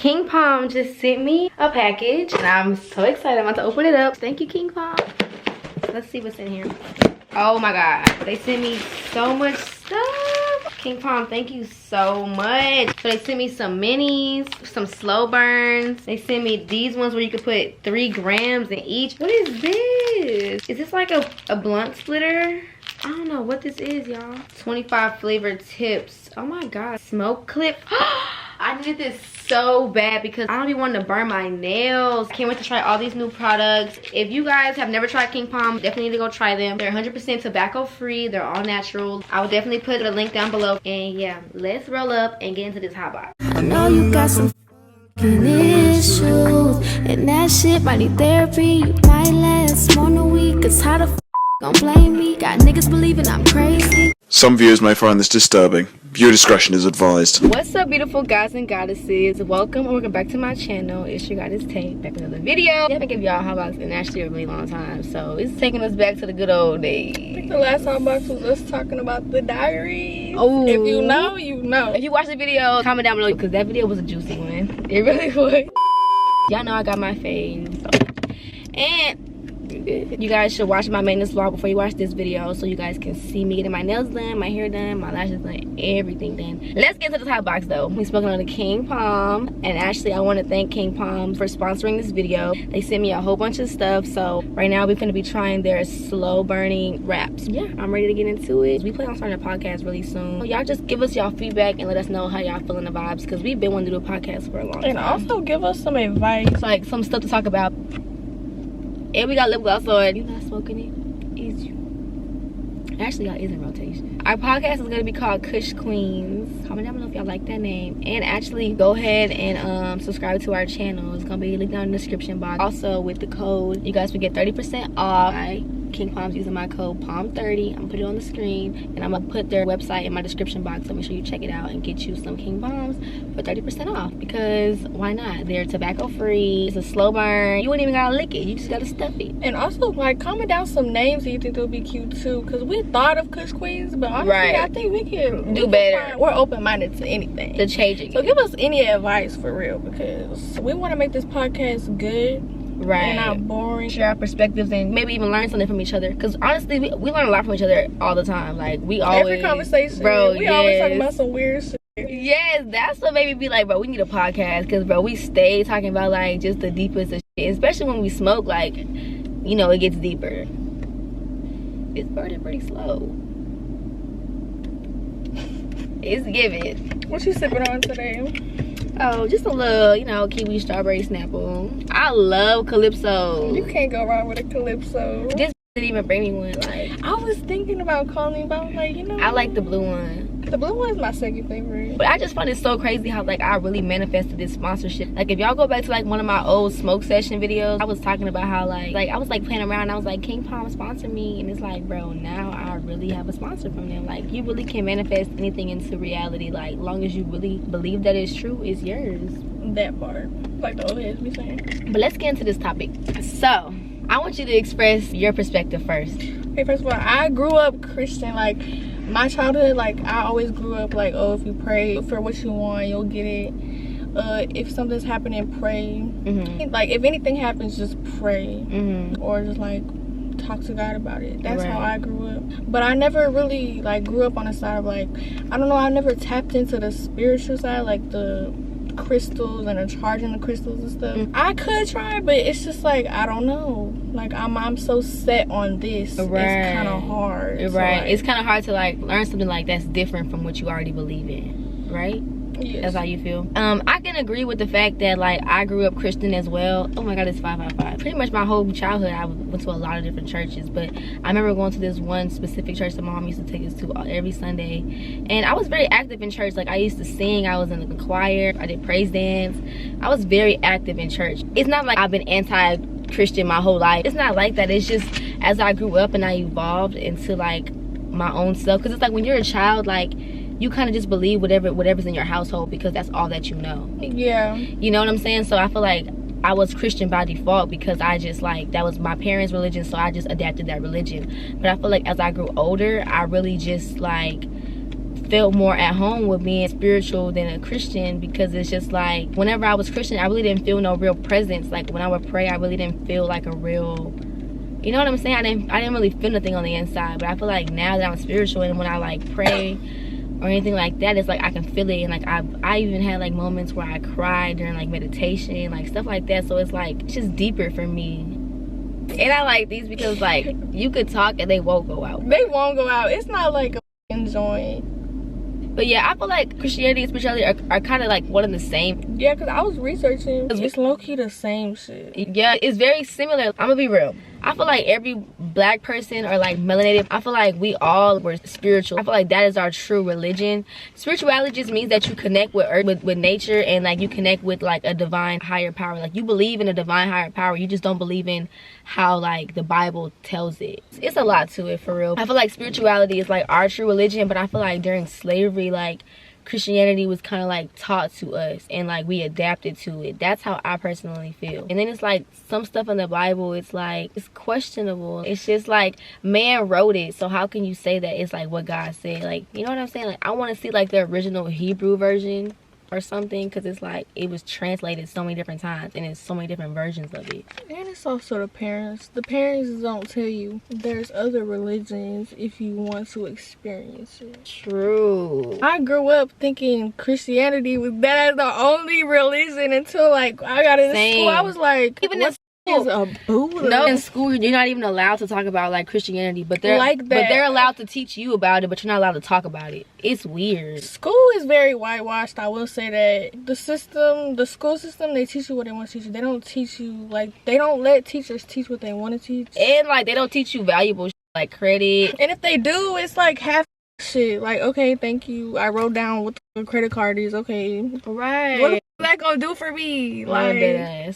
King Palm just sent me a package and I'm so excited. I'm about to open it up. Thank you, King Palm. Let's see what's in here. Oh my god, they sent me so much stuff. King Palm, thank you so much. So they sent me some minis, some slow burns. They sent me these ones where you could put 3 grams in each. What is this? Is this like a blunt splitter? I don't know what this is, y'all. 25 flavored tips. Oh my god. Smoke clip. I needed this so bad because I don't be wanting to burn my nails. Can't wait to try all these new products. If you guys have never tried King Palm, definitely need to go try them. They're 100% tobacco free. They're all natural. I will definitely put a link down below. And yeah, let's roll up and get into this hot box. I know you got some issues, and that shit might need therapy. You might last more than a week. Cause how the gon' blame me? Got niggas believing I'm crazy. Some viewers may find this disturbing. Viewer discretion is advised. What's up, beautiful guys and goddesses? Welcome back to my channel. It's your goddess Tate, back with another video. I haven't given y'all a hot box in actually a really long time, so it's taking us back to the good old days. I think the last hot box was us talking about the diaries. Oh, if you know, you know. If you watch the video, comment down below because that video was a juicy one. It really was. Y'all know I got my fave, so. And you guys should watch my maintenance vlog before you watch this video so you guys can see me getting my nails done, my hair done, my lashes done, everything done. Let's get into this hot box though. We smoking on the King Palm, and actually I want to thank King Palm for sponsoring this video. They sent me a whole bunch of stuff, so right now we're gonna be trying their slow burning wraps. Yeah, I'm ready to get into it. We plan on starting a podcast really soon. So y'all just give us y'all feedback and let us know how y'all feeling the vibes because we've been wanting to do a podcast for a long time. And also give us some advice, like some stuff to talk about. And we got lip gloss on. You not smoking it? Is you? Actually, y'all is in rotation. Our podcast is gonna be called Kush Queens. Comment down below if y'all like that name. And actually, go ahead and subscribe to our channel. It's gonna be linked down in the description box. Also, with the code, you guys will get 30% off. King Palm's using my code PALM30. I'm gonna put it on the screen, and I'm gonna put their website in my description box. So make sure you check it out and get you some King Palms for 30% off. Because why not? They're tobacco free. It's a slow burn. You wouldn't even gotta lick it. You just gotta stuff it. And also, like, comment down some names that you think would be cute too. Cause we thought of Kush Queens, but honestly, I think we can do better. We're open-minded to anything. To changing. So give us any advice for real, because we want to make this podcast good. Right. And not boring. Share our perspectives and maybe even learn something from each other. Because honestly, we learn a lot from each other all the time. Like, we always. Every conversation. Bro, we always talking about some weird shit. Yes, that's what made me be like, bro, we need a podcast. Because, bro, we stay talking about, like, just the deepest of shit. Especially when we smoke, like, you know, it gets deeper. It's burning pretty slow. It's giving. What you sipping on today? Oh, just a little, you know, kiwi strawberry Snapple. I love Calypso. You can't go wrong with a Calypso. This didn't even bring me one. Like, I was thinking about calling, but I was like, you know, I like the blue one. The blue one is my second favorite. But I just find it so crazy how, like, I really manifested this sponsorship. Like, if y'all go back to, like, one of my old smoke session videos, I was talking about how, like I was, like, playing around. And I was like, King Palm sponsor me. And it's like, bro, now I really have a sponsor from them. Like, you really can manifest anything into reality. Like, long as you really believe that it's true, it's yours. That part. Like the old heads be saying. But let's get into this topic. So, I want you to express your perspective first. Okay, first of all, I grew up Christian. Like, my childhood, like, I always grew up like, oh, if you pray for what you want, you'll get it. If something's happening, pray. Like, if anything happens, just pray. Or just, like, talk to God about it. That's how I grew up. But I never really, like, grew up on the side of, like, I don't know, I never tapped into the spiritual side, like the crystals and the charging the crystals and stuff. I could try, but it's just like, I don't know. Like, I'm so set on this. It's kind of hard. Like, it's kind of hard to, like, learn something like that's different from what you already believe in, right? Yes. That's how you feel. I can agree with the fact that, like, I grew up Christian as well. Oh my god, it's 555. Pretty much my whole childhood I went to a lot of different churches, but I remember going to this one specific church that my mom used to take us to every Sunday, and I was very active in church. Like, I used to sing, I was in the choir, I did praise dance. I was very active in church. It's not like I've been anti-Christian my whole life. It's not like that. It's just as I grew up and I evolved into, like, my own self. Because it's like when you're a child, like, you kind of just believe whatever's in your household because that's all that you know. Yeah. You know what I'm saying? So I feel like I was Christian by default because I just, like, that was my parents' religion, so I just adapted that religion. But I feel like as I grew older, I really just, like, felt more at home with being spiritual than a Christian, because it's just like whenever I was Christian, I really didn't feel no real presence. Like when I would pray, I really didn't feel like a real, you know what I'm saying? I didn't really feel nothing on the inside. But I feel like now that I'm spiritual, and when I like pray or anything like that, it's like I can feel it. And like I even had like moments where I cried during like meditation, like stuff like that. So it's like it's just deeper for me. And I like these because like you could talk and they won't go out. They won't go out. It's not like a joint. But yeah, I feel like Christianity and spirituality are kind of like one and the same. Yeah, because I was researching. It's low-key the same shit. Yeah, it's very similar. I'm gonna be real. I feel like every black person or like melanated, I feel like we all were spiritual. I feel like that is our true religion. Spirituality just means that you connect with earth, with nature, and like you connect with like a divine higher power. Like you believe in a divine higher power. You just don't believe in how like the Bible tells it. It's a lot to it, for real. I feel like spirituality is like our true religion, but I feel like during slavery, like Christianity was kind of like taught to us and like we adapted to it. That's how I personally feel. And then it's like some stuff in the Bible, it's like it's questionable. It's just like man wrote it, so how can you say that it's like what God said? Like, you know what I'm saying? Like I want to see like the original Hebrew version or something, because it's like it was translated so many different times and it's so many different versions of it. And it's also the parents don't tell you there's other religions if you want to experience it. True. I grew up thinking Christianity was that as the only religion until like I got into school. I was like, even in is a Buddha? No, in school you're not even allowed to talk about like Christianity, but they're like that. But they're allowed to teach you about it, but you're not allowed to talk about it. It's weird. School is very whitewashed. I will say that the school system, they teach you what they want to teach you. They don't teach you, like, they don't let teachers teach what they want to teach, and like they don't teach you valuable shit, like credit. And if they do, it's like half shit. Like, okay, thank you, I wrote down what the credit card is. Okay, right, what that gonna do for me? Like,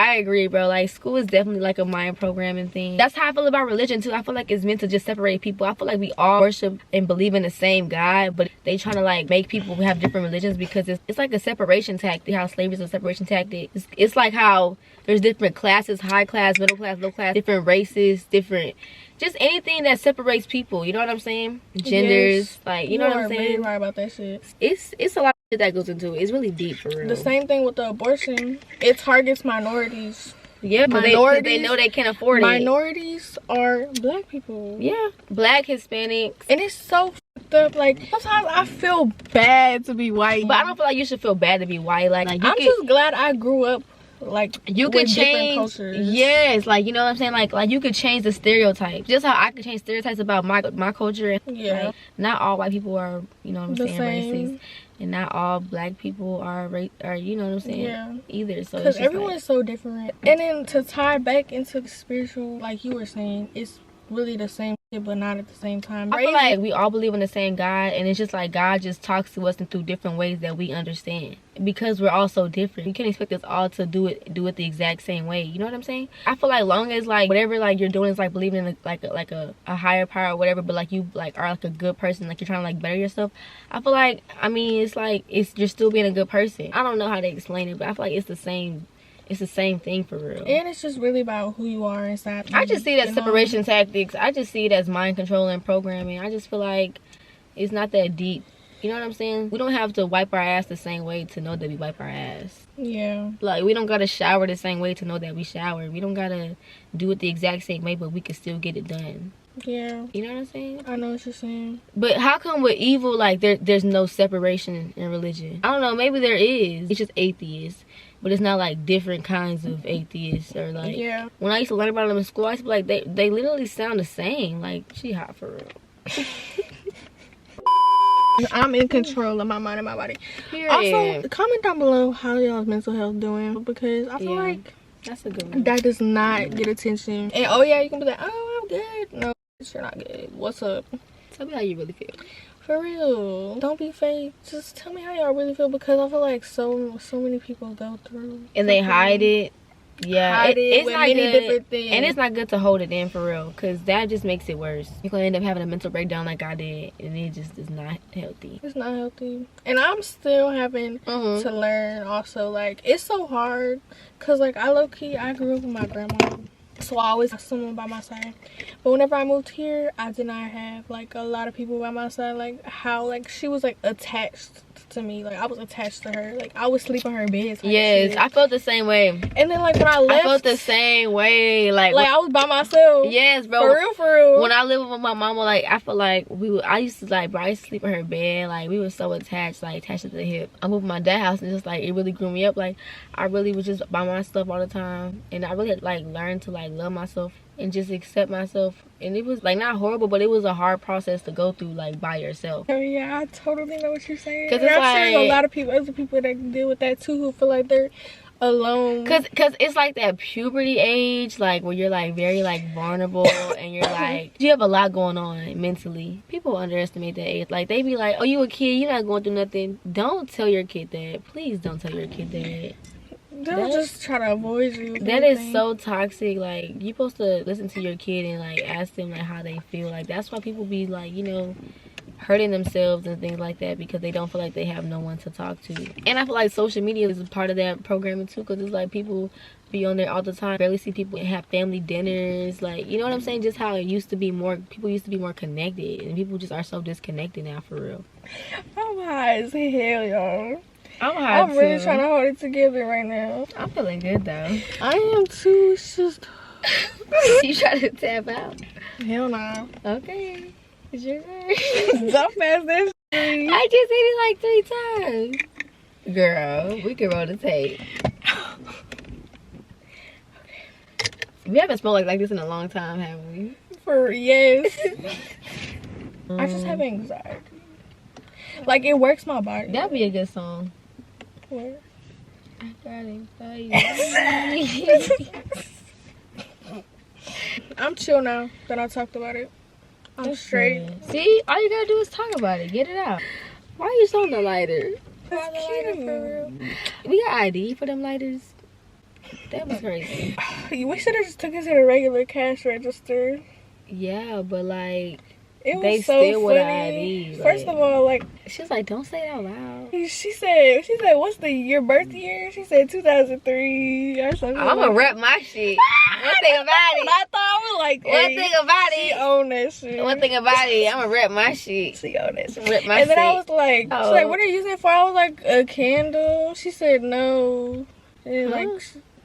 I agree, bro. Like school is definitely like a mind programming thing. That's how I feel about religion too. I feel like it's meant to just separate people. I feel like we all worship and believe in the same God, but they trying to like make people have different religions because it's like a separation tactic. How slavery is a separation tactic. It's like how there's different classes: high class, middle class, low class, different races, different, just anything that separates people. You know what I'm saying? Genders, yes. Like you know what I'm saying? Really right about that shit. It's a lot of shit that goes into it. It's really deep, for real. The same thing with the abortion. It targets minorities. Yeah, but they know they can't afford it. Minorities are black people. Yeah, black, Hispanics. And it's so fucked up. Like, sometimes I feel bad to be white, but I don't feel like you should feel bad to be white. Like I'm just glad I grew up like you could change. Yes, like you know what I'm saying. Like you could change the stereotypes, just how I could change stereotypes about my culture. Yeah, like, not all white people are, you know what I'm saying, racist, and not all black people are you know what I'm saying, yeah, either. So because everyone is so different. And then to tie back into the spiritual, like you were saying, it's really the same shit, but not at the same time. I feel like we all believe in the same God, and it's just like God just talks to us in through different ways that we understand, because we're all so different. You can't expect us all to do it the exact same way. You know what I'm saying? I feel like long as like whatever like you're doing is like believing in a higher power or whatever, but like you like are like a good person, like you're trying to like better yourself, I feel like, I mean, it's like you're still being a good person. I don't know how to explain it, but I feel like it's the same. It's the same thing, for real. And it's just really about who you are inside. I just see it as separation tactics. I just see it as mind control and programming. I just feel like it's not that deep. You know what I'm saying? We don't have to wipe our ass the same way to know that we wipe our ass. Yeah. Like, we don't gotta shower the same way to know that we shower. We don't gotta do it the exact same way, but we can still get it done. Yeah. You know what I'm saying? I know what you're saying. But how come with evil, like, there's no separation in religion? I don't know. Maybe there is. It's just atheists. But it's not like different kinds of atheists, or like, yeah. When I used to learn about them in school, I used to be like, they literally sound the same. Like, she hot for real. I'm in control of my mind and my body. Period. Also, comment down below how y'all's mental health doing, because I feel like that's a good one. That does not get attention. And oh yeah, you can be like, oh, I'm good. No, you're not good. What's up? Tell me how you really feel. For real, don't be fake. Just tell me how y'all really feel, because I feel like so many people go through and they hide it. Yeah, it's with not many good, different things. and it's not good to hold it in, for real, because that just makes it worse. You're gonna end up having a mental breakdown like I did, and it just is not healthy. It's not healthy, and I'm still having to learn. Also, like, it's so hard, cause like I grew up with my grandma, So I always have someone by my side. But whenever I moved here, I did not have like a lot of people by my side. Like how like she was like attached to me. Like I was attached to her. Like I would sleep in her bed. Yes, I felt the same way. And then like when I left, I felt the same way. Like I was by myself. Yes, bro. For real. When I lived with my mama, like I feel like I used to like, bro, I used to sleep in her bed. Like we were so attached, like attached to the hip. I moved to my dad's house and just like it really grew me up. Like I really was just by myself all the time, and I really like learned to like love myself and just accept myself. And it was like not horrible, but it was a hard process to go through like by yourself. Oh yeah, I totally know what you're saying. Because I'm like, sure a lot of people, other people that deal with that too, who feel like they're alone. Cause it's like that puberty age, like where you're like very like vulnerable and you're like you have a lot going on mentally. People underestimate that age. Like they be like, oh, you a kid, you're not going through nothing. Don't tell your kid that. Please don't tell your kid that. They'll just try to avoid you. That is so toxic. Like you're supposed to listen to your kid and like ask them like how they feel. Like that's why people be like, you know, hurting themselves and things like that because they don't feel like they have no one to talk to. And I feel like social media is a part of that programming too, because it's like people be on there all the time, barely see people have family dinners, like, you know what I'm saying? Just how it used to be more, people used to be more connected, and people just are so disconnected now, for real. I'm high as hell, y'all. I'm really trying to hold it together right now. I'm feeling good though. I am too. It's just you try to tap out? Hell no. Okay. It's your turn. Don't pass that shit. I just hit it like 3 times. Girl, we can roll the tape. We haven't smoked like this in a long time, have we? Yes. I just have anxiety. Like it works my body. That'd be a good song. What? I got anxiety. I'm chill now that I talked about it. I'm straight. See, all you gotta do is talk about it. Get it out. Why are you selling the lighter? That's cute. We got ID for them lighters. That was crazy. We should have just took it to the regular cash register. Yeah, but like it was they so still funny. With ID. First of all, like she was like, "Don't say it out loud." She said, "What's your birth year?" She said 2003 or something. I'm gonna rep my shit. One thing about it. I thought I was like, hey, one thing about it. She own that shit. One thing about it, I'm gonna rep my shit. She own that shit. Rep my and then shit. I was like, she's like, "What are you using it for?" I was like, "A candle." She said no. And like.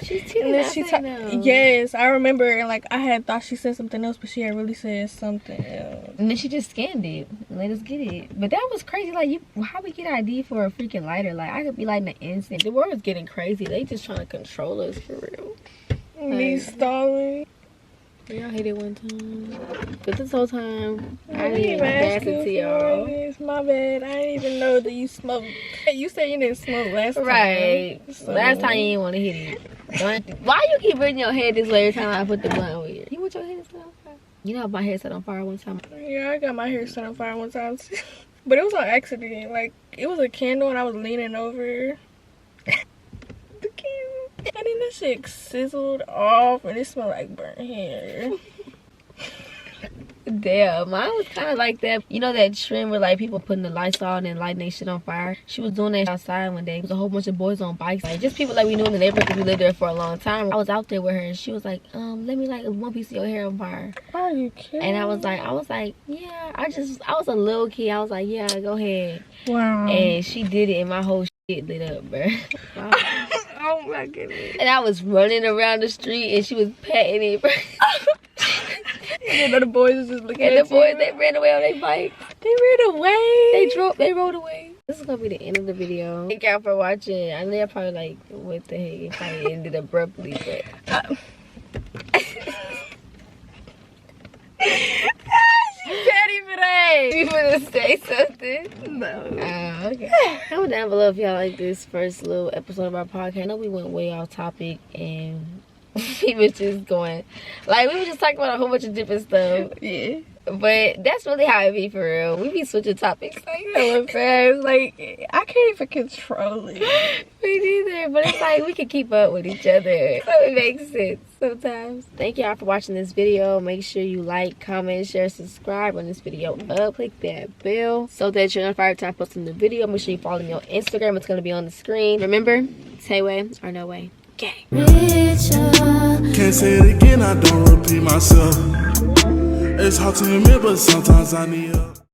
She's cheating. Yes, I remember, and like I had thought she said something else, but she had really said something else. And then she just scanned it. Let us get it. But that was crazy. Like, how we get ID for a freaking lighter? Like, I could be lighting the incense. The world is getting crazy. They just trying to control us for real. Me stalling. Y'all hit it one time. But this whole time, I didn't even ask you to y'all. It's my bad. I didn't even know that you smoked. Hey, you said you didn't smoke last time. Right. So last time you didn't want to hit it. Why you keep bringing your head this way every time I put the blunt with you? You want your head set on fire? You know my head set on fire one time. Yeah, I got my hair set on fire one time too. But it was on accident. Like, it was a candle and I was leaning over the candle. And then that shit sizzled off and it smelled like burnt hair. Damn, mine was kind of like that. You know that trend where like people putting the lights on and lighting their shit on fire? She was doing that outside one day. There was a whole bunch of boys on bikes, like just people like we knew in the neighborhood because we lived there for a long time. I was out there with her and she was like, let me light one piece of your hair on fire. Are you kidding? And I was like, yeah. I was a little kid. I was like, yeah, go ahead. Wow. And she did it and my whole shit lit up, bro. Oh my goodness. And I was running around the street and she was patting it, bro. You know the boys was just looking at you. And the boys, they ran away on their bike. They ran away. They rode away. This is gonna be the end of the video. Thank y'all for watching. I know y'all probably like, what the heck? It probably ended abruptly, but Petty for that. you wanna say something? No. Okay. Comment down below if y'all like this first little episode of our podcast. I know we went way off topic and we was just going, like, we were just talking about a whole bunch of different stuff. Yeah. But that's really how it be for real. We be switching topics like hella fast. Like, I can't even control it. Me neither. But it's like we can keep up with each other. So it makes sense sometimes. Thank y'all for watching this video. Make sure you like, comment, share, subscribe on this video up. Click that bell so that you're notified every time I post a new video. Make sure you follow me on Instagram. It's going to be on the screen. Remember, say way or no way. Gang. Richer. Can't say it again, I don't repeat myself. It's hard to admit, but sometimes I need help.